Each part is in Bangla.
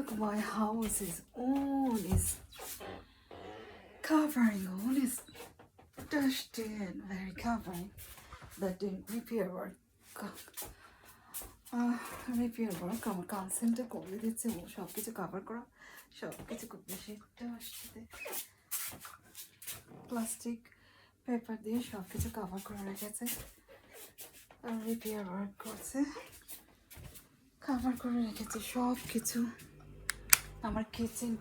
look, my house is all is covering, all is dusty and very covering. The repair work. Repair work আমার কাউন্সিলটা করে দিচ্ছে, ও সব কিছু কভার করা, সব কিছু খুব বেশি আসছে প্লাস্টিক পেপার দিয়ে সব কিছু কভার করে রেখেছে, আর রিপেয়ার ওয়ার্ক করছে, কভার করে রেখেছে সব কিছু। আমার কিচেন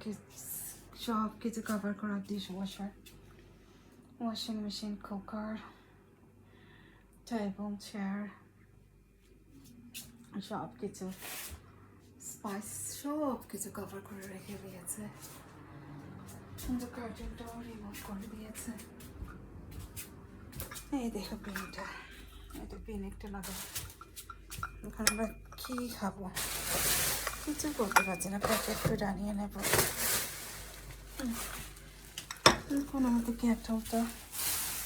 সব কিছু কভার করা, dish washer, washing machine, cooker, table, chair, সব কিছু স্পাইস সব কিছু কভার করে রেখে দিয়েছে। সুন্দর কার্টুনটাও রিমুভ করে দিয়েছে। এই দেখো পিনটা, এটা পিন একটা লাগাবো। ওখানে আমরা কী খাবো কিছু করতে পারছি না, প্যাকেট করে আনিয়ে নেবো। কোনো মতো ক্যাটলটা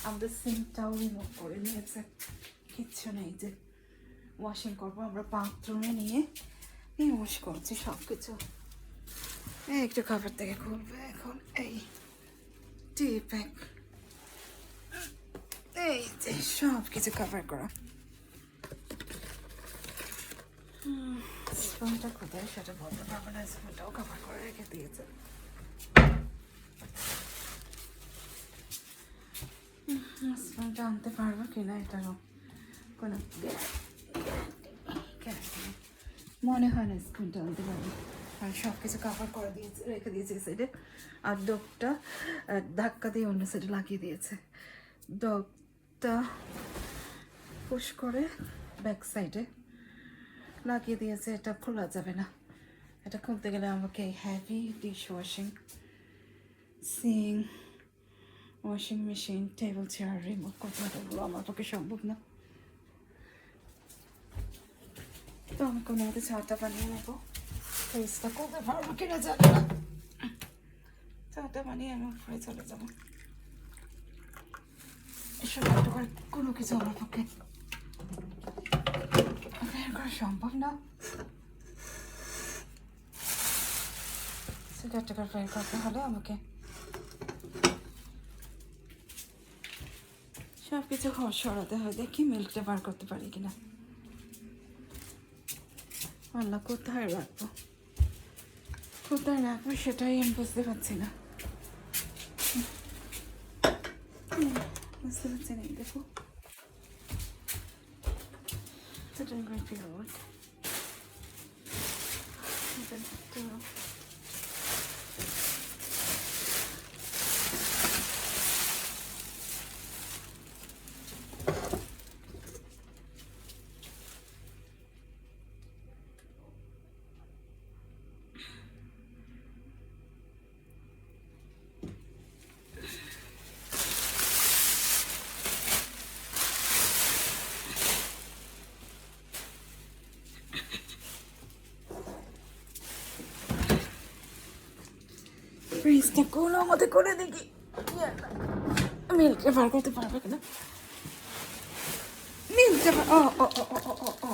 আমাদের সিঙ্কটাও রিমুভ করে নিয়েছে, কিচ্ছু নেই। যে ওয়াশিং করবো আমরা বাথরুমে নিয়ে ওয়াশ করছি সব কিছু। একটু খাবার থেকে খুলবে এখন। এই টি ব্যাগ, এই যে সব কিছু কভার করা। স্পুনটা কোথায় সেটা বলতে পারবো না, স্পুনটাও কভার করে রেখে দিয়েছে। স্পুনটা আনতে পারবো কিনা এটারও কোনো মনে হয় না স্পুনটা আনতে পারবো। আর সব কিছু কভার করে দিয়েছে, রেখে দিয়েছে এই সাইডে। আর ডগটা ধাক্কা দিয়ে অন্য সাইডে লাগিয়ে দিয়েছে। ডগটা পুশ করে ব্যাক সাইডে লাগিয়ে দিয়েছে, এটা খোলা যাবে না। এটা খুলতে গেলে আমাকে heavy dish washing, Singh, washing machine, table chair remove করতে হবে, ওগুলো আমার পক্ষে সম্ভব না। তো আমি কোনো মতো চাটা বানিয়ে নেবো, ফেসটা করতে পারবো কিনা জানি না। চাটা বানিয়ে আমি উপরে চলে যাবো। এসব একটা করে কোনো কিছু আমার পক্ষে বের করা সম্ভব না। সিগারেটটা করে বের করতে হলে আমাকে সব কিছু সরাতে হয়। দেখি মিল্কটা বার করতে পারি কিনা। আল্লাহ, কোথায় রাখবো সেটাই আমি বুঝতে পারছি না। বুঝতে পারছি না। দেখো ফ্রিজটা কোনো মতে করে দেখি মিল্কটা বার করতে পারবে কিনা। মিল্কটা ও ও ও ও ও ও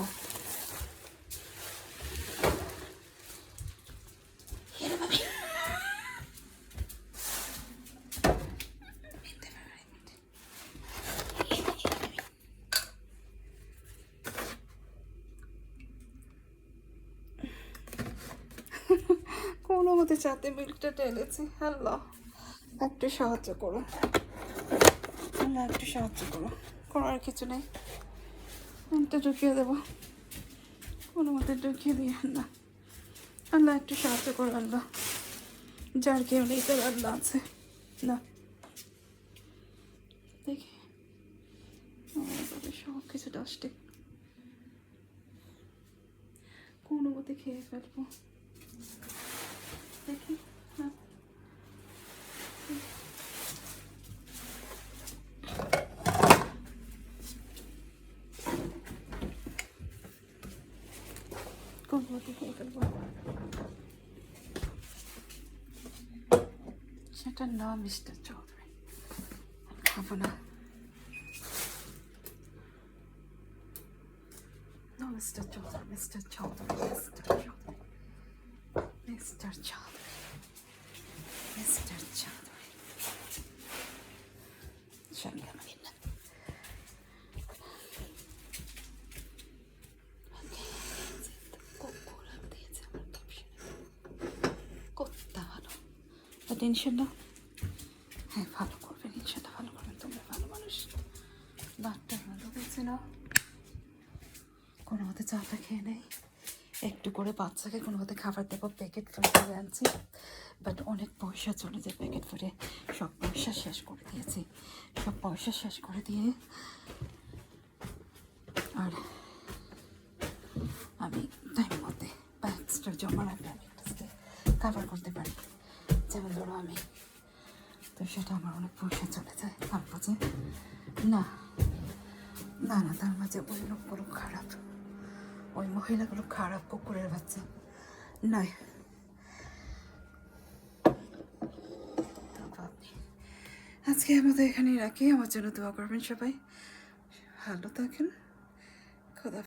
কোনো মতে চাতে মিল্কটা টেনেছি। আল্লাহ, একটু সাহায্য করো, আল্লাহ একটু সাহায্য করো। করার কিছু নেই, একটা ঢুকিয়ে দেবো, কোনো মতে ঢুকিয়ে দিয়ে না। আল্লাহ একটু সাহায্য করো, আল্লাহ। যার কেউ নেই তার আল্লাহ আছে না। দেখি সব কিছু ডাস্টে কোনো মতে খেয়ে ফেলবো। দেখি না কোনো মতে খেয়ে ফেলবো। সেটার নাম মিস্টার চৌধুরী, খাবো না। Mr. Chowdhury, Mr. Chowdhury, Mr. Chowdhury. Mister Chowdhury, mister Chowdhury সঙ্গে আমাকে না করতে ভালো টেনশন না, হ্যাঁ ভালো করবেন ইনশাল্লাহ, ভালো করবেন, তোমরা ভালো মানুষ। ডাক্তার ভালো বলছে না, কোনো মতে চাটা খেয়ে নেই, একটু করে বাচ্চাকে কোনো মতে খাবার দেবো, প্যাকেট ফুড করে আনছি, বাট অনেক পয়সা চলে যায় প্যাকেট ফুডে, সব পয়সা শেষ করে দিয়েছি, সব পয়সা শেষ করে দিয়ে আর আমি টাইম মতে বা এক্সট্রা জমা রাখলে আমি একটা কাভার করতে পারি, যেমন ধরো আমি, তো সেটা আমার অনেক পয়সা চলে যায়। তার মাঝে না না না তার মাঝে ওই লোকগুলো খারাপ, ওই মহিলাগুলো খারাপ, কুকুরের বাচ্চা নয়। আপনি আজকে আমাদের এখানেই রাখি, আমার জন্য দোয়া করবেন সবাই, ভালো থাকেন।